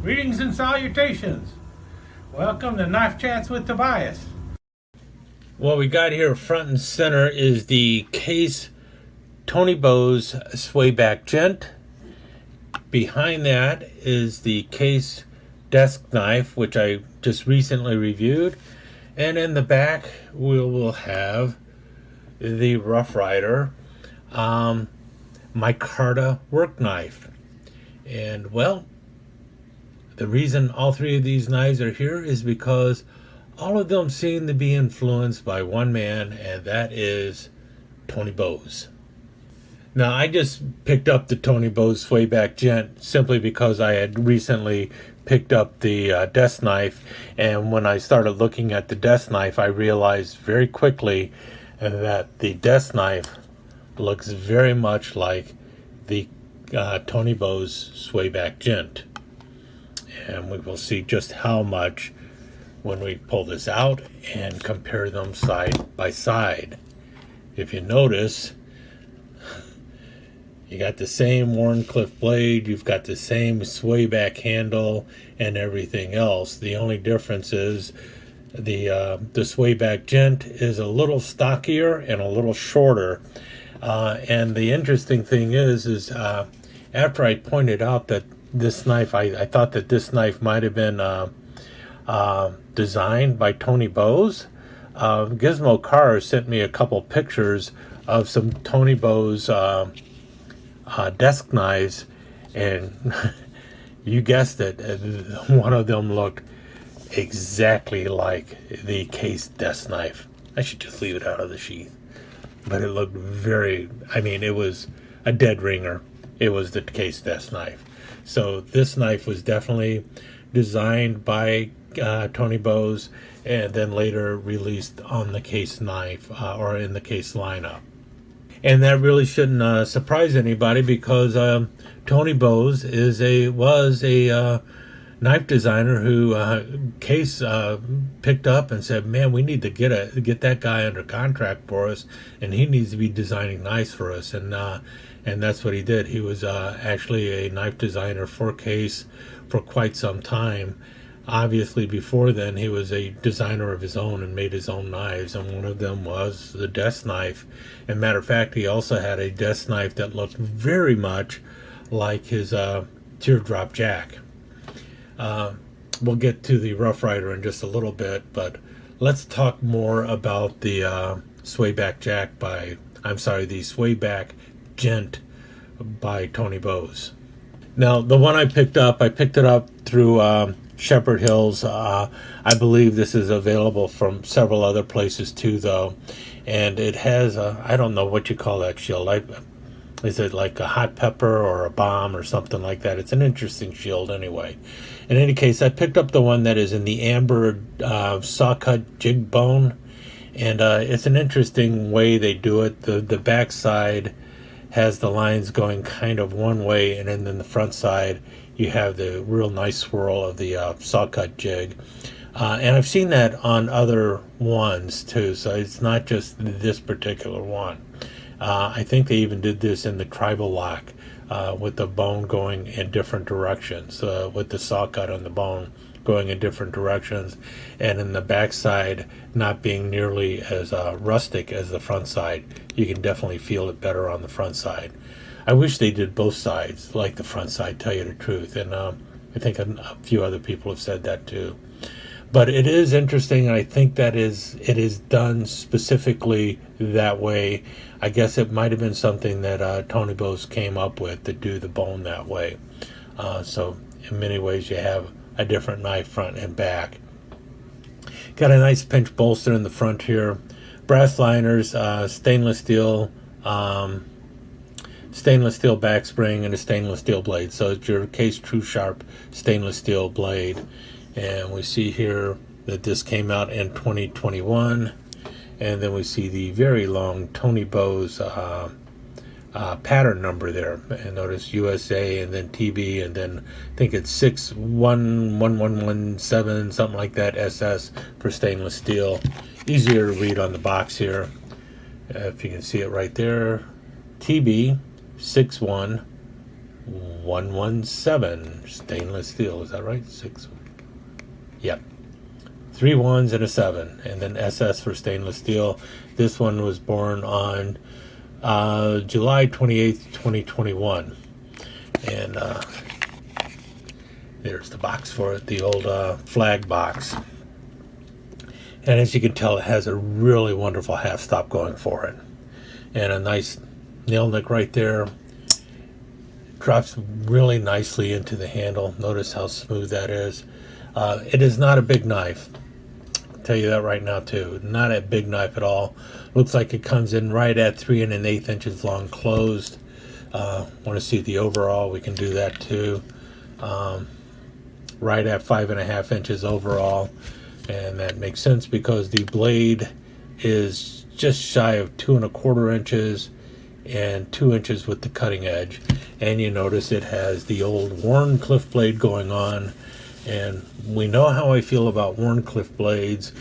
Greetings and salutations. Welcome to Knife Chats with Tobias. What we got here front and center is the case Tony Bose swayback Gent. Behind that is the case desk knife, which I just recently reviewed. And in the back, we will have the Rough Ryder Micarta work knife. And well, the reason all three of these knives are here is because all of them seem to be influenced by one man, and that is Tony Bose. Now, I just picked up the Tony Bose swayback Gent simply because I had recently picked up the desk knife, and when I started looking at the desk knife, I realized very quickly that the desk knife looks very much like the Tony Bose swayback Gent. And we will see just how much when we pull this out and compare them side by side. If you notice, you got the same Wharncliffe blade, you've got the same swayback handle and everything else. The only difference is the swayback Gent is a little stockier and a little shorter. And the interesting thing is after I pointed out that this knife, I thought that this knife might have been designed by Tony Bose. Gizmo Cars sent me a couple pictures of some Tony Bose desk knives, and you guessed it, one of them looked exactly like the case desk knife. I should just leave it out of the sheath. But it looked it was a dead ringer. It was the case desk knife. So this knife was definitely designed by Tony Bose and then later released on the case knife or in the case lineup. And that really shouldn't surprise anybody because Tony Bose was a knife designer who Case picked up and said, "Man, we need to get that guy under contract for us, and he needs to be designing knives for us." And that's what he did. He was actually a knife designer for Case for quite some time. Obviously, before then, he was a designer of his own and made his own knives, and one of them was the desk knife. And matter of fact, he also had a desk knife that looked very much like his teardrop jack. We'll get to the Rough Ryder in just a little bit, but let's talk more about the swayback Gent by Tony Bose. Now, the one I picked it up through Shepherd Hills. I believe this is available from several other places too, though. And it has I don't know what you call that shield. Is it like a hot pepper or a bomb or something like that? It's an interesting shield anyway. In any case, I picked up the one that is in the amber saw cut jig bone. And it's an interesting way they do it. The back side has the lines going kind of one way, and then the front side you have the real nice swirl of the saw cut jig. And I've seen that on other ones too, so it's not just this particular one. I think they even did this in the tribal lock with the bone going in different directions, with the saw cut on the bone going in different directions, and in the back side not being nearly as rustic as the front side. You can definitely feel it better on the front side. I wish they did both sides like the front side, tell you the truth, and I think a few other people have said that too. But it is interesting, and I think that it is done specifically that way. I guess it might have been something that Tony Bose came up with to do the bone that way. So in many ways you have a different knife front and back. Got a nice pinch bolster in the front here. Brass liners, stainless steel back spring, and a stainless steel blade. So it's your Case True Sharp stainless steel blade. And we see here that this came out in 2021. And then we see the very long Tony Bose pattern number there. And notice USA and then TB, and then I think it's 611117, something like that, SS for stainless steel. Easier to read on the box here. If you can see it right there. TB 61 117 stainless steel. Is that right? Six. Yep. 3 1s and a 7, and then SS for stainless steel. This one was born on July 28th, 2021. And there's the box for it, the old flag box. And as you can tell, it has a really wonderful half stop going for it. And a nice nail nick right there. Drops really nicely into the handle. Notice how smooth that is. It is not a big knife. I'll tell you that right now too. Not a big knife at all. Looks like it comes in right at 3 1/8 inches long closed. Want to see the overall? We can do that too. Right at 5.5 inches overall. And that makes sense because the blade is just shy of 2 1/4 inches and 2 inches with the cutting edge. And you notice it has the old Wharncliffe blade going on. And we know how I feel about Wharncliffe blades.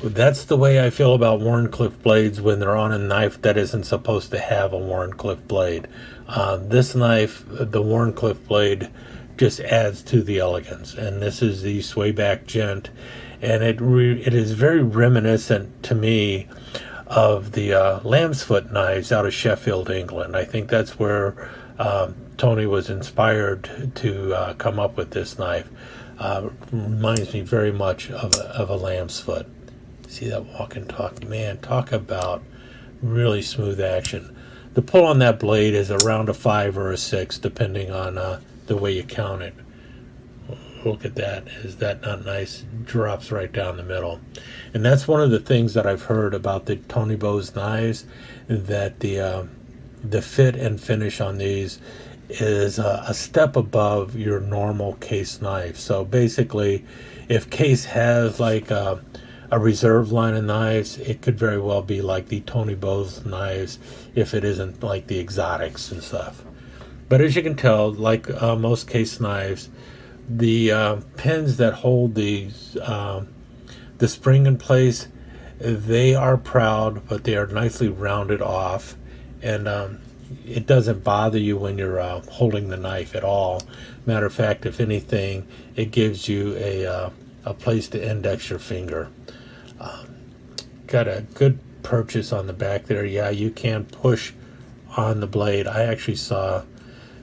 That's the way I feel about Wharncliffe blades when they're on a knife that isn't supposed to have a Wharncliffe blade. This knife, the Wharncliffe blade, just adds to the elegance. And this is the swayback Gent. And it is very reminiscent to me of the lamb's foot knives out of Sheffield, England. I think that's where Tony was inspired to come up with this knife. Reminds me very much of a lamb's foot. See that walk and talk? Man, talk about really smooth action. The pull on that blade is around a 5 or a 6, depending on the way you count it. Look at that. Is that not nice? Drops right down the middle. And that's one of the things that I've heard about the Tony Bose knives, that the fit and finish on these is a step above your normal case knife. So basically, if case has like a reserve line of knives, it could very well be like the Tony Bose knives if it isn't like the exotics and stuff. But as you can tell, like most case knives, the pins that hold the spring in place, they are proud, but they are nicely rounded off, and it doesn't bother you when you're holding the knife at all. Matter of fact, if anything, it gives you a place to index your finger. Got a good purchase on the back there. Yeah, you can push on the blade. I actually saw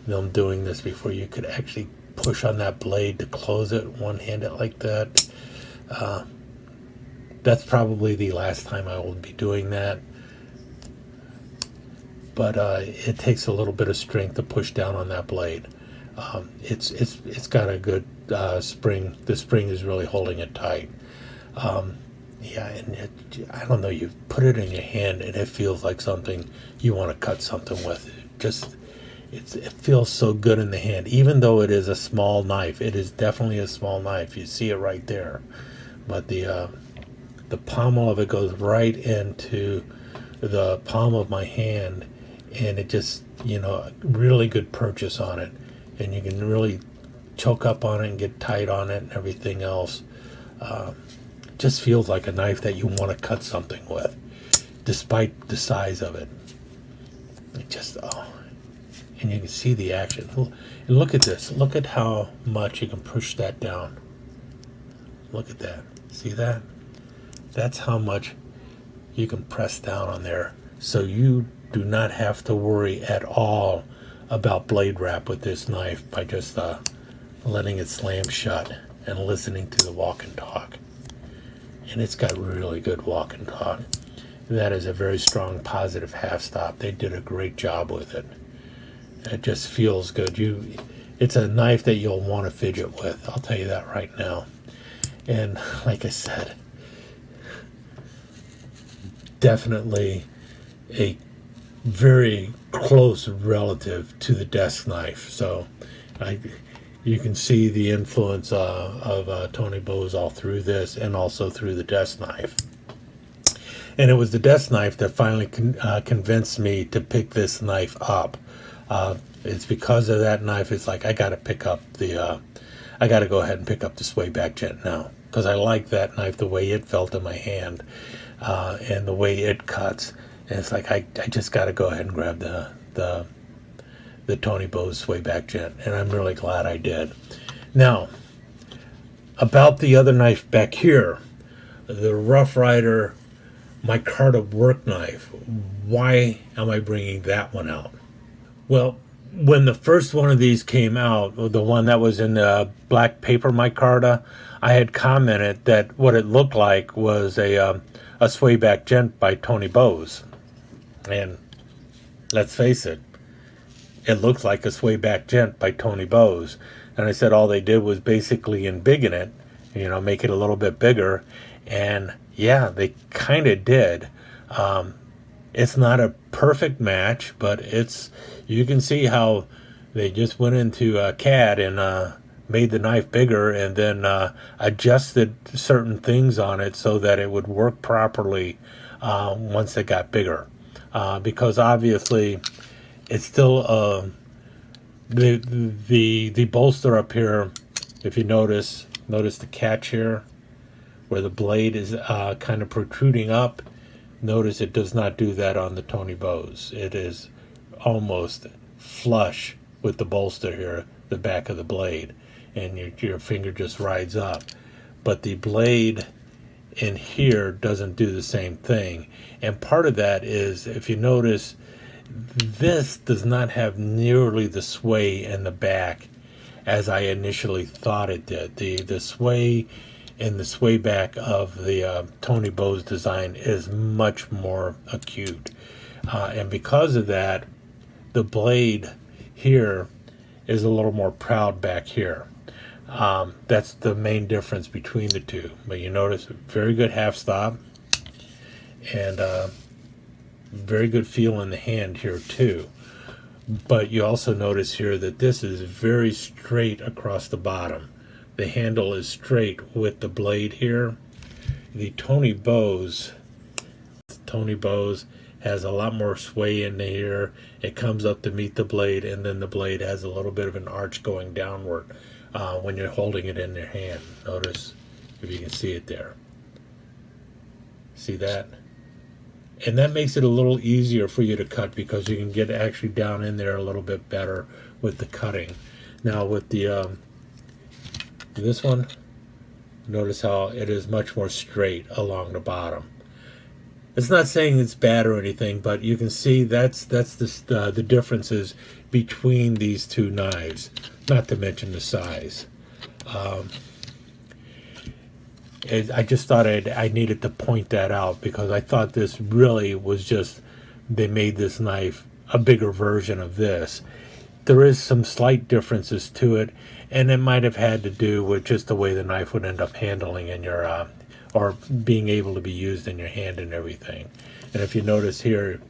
them doing this before. You could actually push on that blade to close it, one-handed like that. That's probably the last time I will be doing that. But it takes a little bit of strength to push down on that blade. It's got a good spring. The spring is really holding it tight. Yeah, and I don't know, you put it in your hand and it feels like something you want to cut something with. It feels so good in the hand, even though it is a small knife. It is definitely a small knife. You see it right there. But the pommel of it goes right into the palm of my hand, and it just, really good purchase on it. And you can really choke up on it and get tight on it and everything else. Just feels like a knife that you want to cut something with, despite the size of it. It just, and you can see the action. And look at this. Look at how much you can push that down. Look at that. See that? That's how much you can press down on there. So you do not have to worry at all about blade wrap with this knife by just letting it slam shut and listening to the walk and talk. And it's got really good walk and talk. That is a very strong positive half stop. They did a great job with it. It just feels good. It's a knife that you'll want to fidget with. I'll tell you that right now. And like I said, definitely a very close relative to the desk knife. So you can see the influence of Tony Bose all through this and also through the desk knife. And it was the desk knife that finally convinced me to pick this knife up. It's because of that knife. It's like I got to go ahead and pick up the swayback Gent now, because I like that knife, the way it felt in my hand, and the way it cuts. And it's like I just got to go ahead and grab the Tony Bose swayback Gent, and I'm really glad I did. Now, about the other knife back here, the Rough Ryder Micarta work knife. Why am I bringing that one out? Well, when the first one of these came out, the one that was in the black paper micarta, I had commented that what it looked like was a swayback Gent by Tony Bose. And let's face it, it looks like a swayback Gent by Tony Bose. And I said all they did was basically embiggen it, make it a little bit bigger. And yeah, they kind of did. It's not a perfect match, but you can see how they just went into CAD and made the knife bigger and then adjusted certain things on it so that it would work properly once it got bigger. Because obviously it's still the bolster up here, if you notice the catch here where the blade is kind of protruding up. Notice it does not do that on the Tony Bose. It is almost flush with the bolster here, the back of the blade, and your finger just rides up. But the blade in here doesn't do the same thing. And part of that is, if you notice, this does not have nearly the sway in the back as I initially thought it did. The sway in the sway back of the Tony Bose design is much more acute. And because of that, the blade here is a little more proud back here. That's the main difference between the two. But you notice very good half stop and very good feel in the hand here too. But you also notice here that this is very straight across the bottom. The handle is straight with the blade here. The Tony Bose has a lot more sway in here. It comes up to meet the blade, and then the blade has a little bit of an arch going downward when you're holding it in your hand. Notice if you can see it there. See that? And that makes it a little easier for you to cut because you can get actually down in there a little bit better with the cutting. Now with the this one, notice how it is much more straight along the bottom. It's not saying it's bad or anything, but you can see that's the differences between these two knives, not to mention the size. I just thought I needed to point that out because I thought this really was just, they made this knife a bigger version of this. There is some slight differences to it, and it might have had to do with just the way the knife would end up handling in your, or being able to be used in your hand and everything. And if you notice here,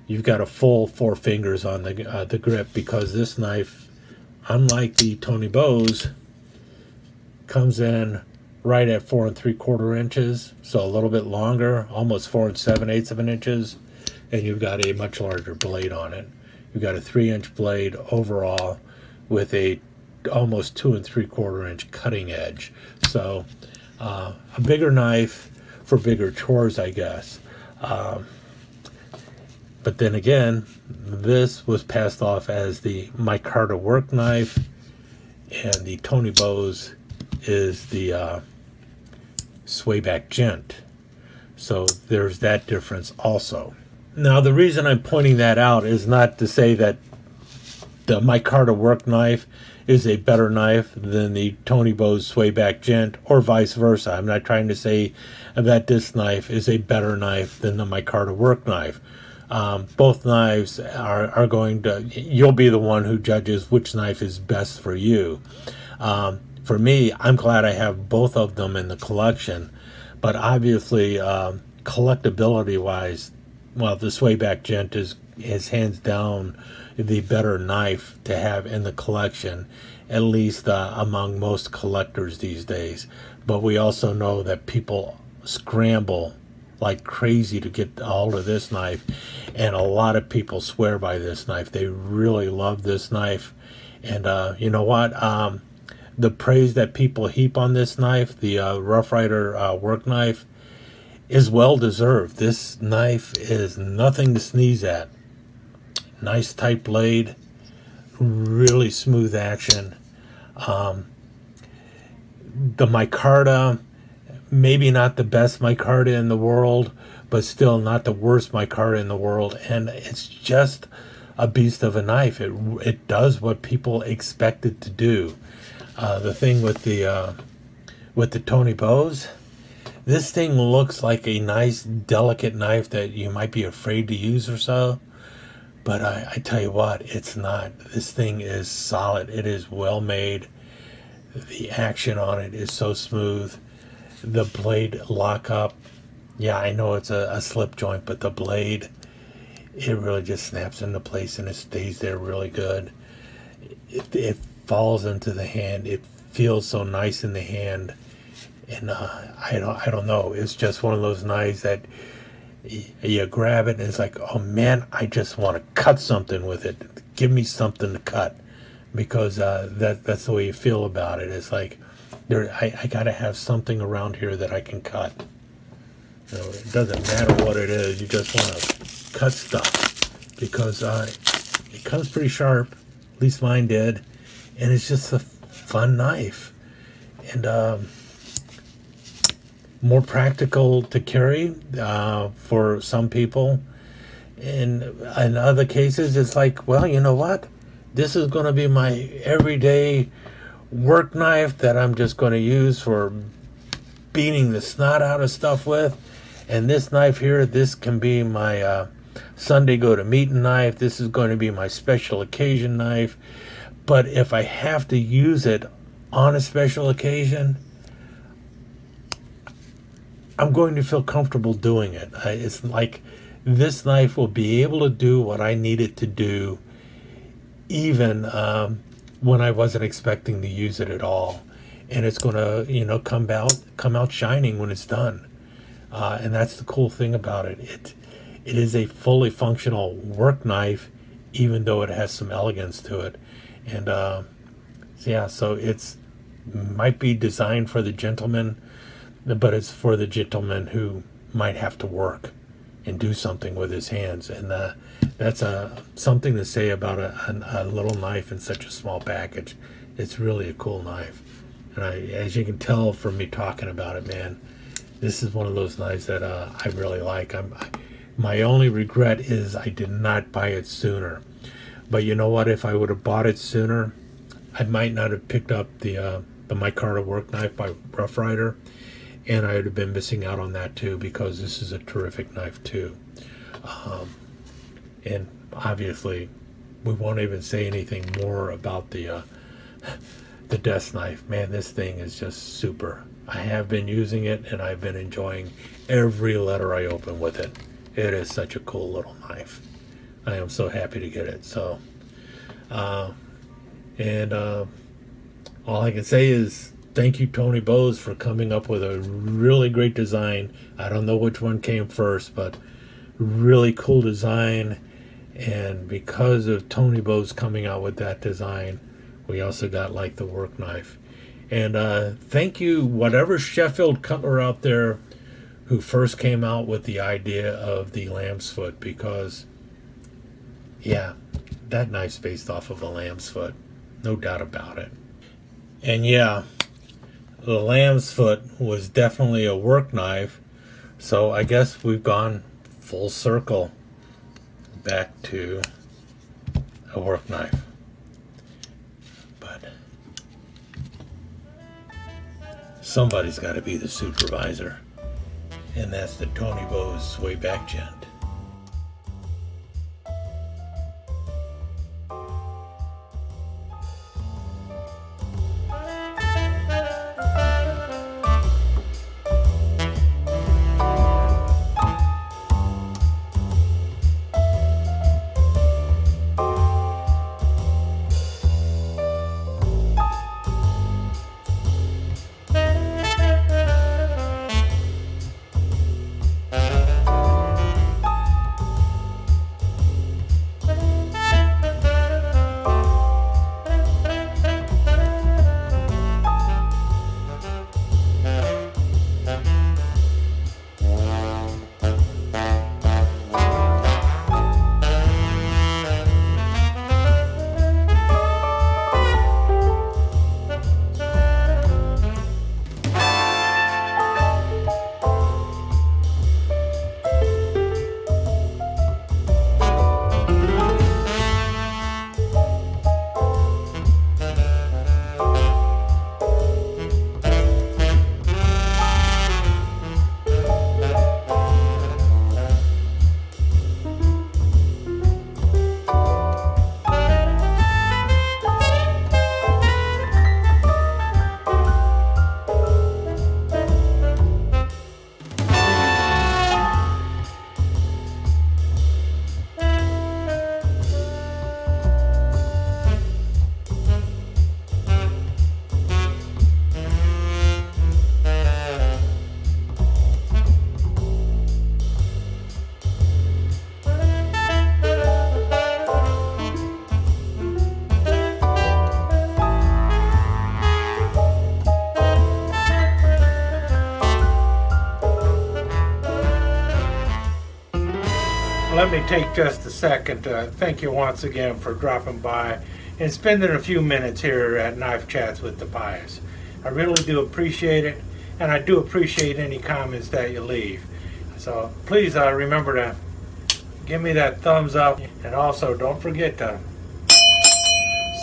you've got a full 4 fingers on the grip because this knife, unlike the Tony Bose, comes in right at 4 3/4 inches, so a little bit longer, almost 4 7/8 inches, and you've got a much larger blade on it. You've got a 3-inch blade overall with a almost 2 3/4 inch cutting edge. So a bigger knife for bigger chores, I guess. But then again, this was passed off as the Micarta work knife, and the Tony Bose is the swayback Gent. So there's that difference also. Now the reason I'm pointing that out is not to say that the Micarta work knife is a better knife than the Tony Bose swayback Gent, or vice versa. I'm not trying to say that this knife is a better knife than the Micarta work knife. Both knives are going to, you'll be the one who judges which knife is best for you. For me, I'm glad I have both of them in the collection, but obviously collectability wise, well, the swayback Gent is hands down the better knife to have in the collection, at least among most collectors these days. But we also know that people scramble like crazy to get a hold of this knife, and a lot of people swear by this knife. They really love this knife, and you know what? The praise that people heap on this knife, the Rough Ryder work knife, is well deserved. This knife is nothing to sneeze at. Nice tight blade, really smooth action. The micarta, maybe not the best micarta in the world, but still not the worst micarta in the world. And it's just a beast of a knife. It does what people expect it to do. The thing with the Tony Bose, this thing looks like a nice, delicate knife that you might be afraid to use or so. But I tell you what, it's not. This thing is solid. It is well made. The action on it is so smooth. The blade lockup, yeah, I know it's a slip joint, but the blade, it really just snaps into place and it stays there really good. It falls into the hand. It feels so nice in the hand. And I don't know. It's just one of those knives that you grab it and it's like, oh man, I just want to cut something with it. Give me something to cut, because that's the way you feel about it. It's like I got to have something around here that I can cut. It doesn't matter what it is. You just want to cut stuff because it comes pretty sharp. At least mine did, and it's just a fun knife. And more practical to carry for some people. In other cases, it's like, well, you know what? This is going to be my everyday work knife that I'm just going to use for beating the snot out of stuff with. And this knife here, this can be my Sunday go to meeting knife. This is going to be my special occasion knife. But if I have to use it on a special occasion, I'm going to feel comfortable doing it. It's like this knife will be able to do what I need it to do, even when I wasn't expecting to use it at all. And it's going to, come out shining when it's done. And that's the cool thing about it. It is a fully functional work knife, even though it has some elegance to it. And so it's might be designed for the gentleman, but it's for the gentleman who might have to work and do something with his hands. And that's something to say about a little knife in such a small package. It's really a cool knife. And as you can tell from me talking about it, man, this is one of those knives that I really like. My only regret is I did not buy it sooner. But you know what? If I would have bought it sooner, I might not have picked up the Micarta work knife by Ryder. And I would have been missing out on that too, because this is a terrific knife too. And obviously, we won't even say anything more about the desk knife. Man, this thing is just super. I have been using it, and I've been enjoying every letter I open with it. It is such a cool little knife. I am so happy to get it. So, all I can say is, thank you, Tony Bose, for coming up with a really great design. I don't know which one came first, but really cool design. And because of Tony Bose coming out with that design, we also got like the work knife. And thank you, whatever Sheffield cutler out there who first came out with the idea of the lamb's foot, because, yeah, that knife's based off of a lamb's foot. No doubt about it. And yeah, the lamb's foot was definitely a work knife, so I guess we've gone full circle back to a work knife. But somebody's got to be the supervisor, and that's the Tony Bose Swayback Gent. let me take just a second to thank you once again for dropping by and spending a few minutes here at Knife Chats with the Pious. I really do appreciate it, and I do appreciate any comments that you leave. So please remember to give me that thumbs up, and also don't forget to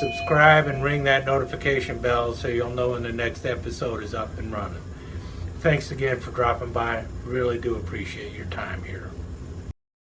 subscribe and ring that notification bell so you'll know when the next episode is up and running. Thanks again for dropping by. Really do appreciate your time here.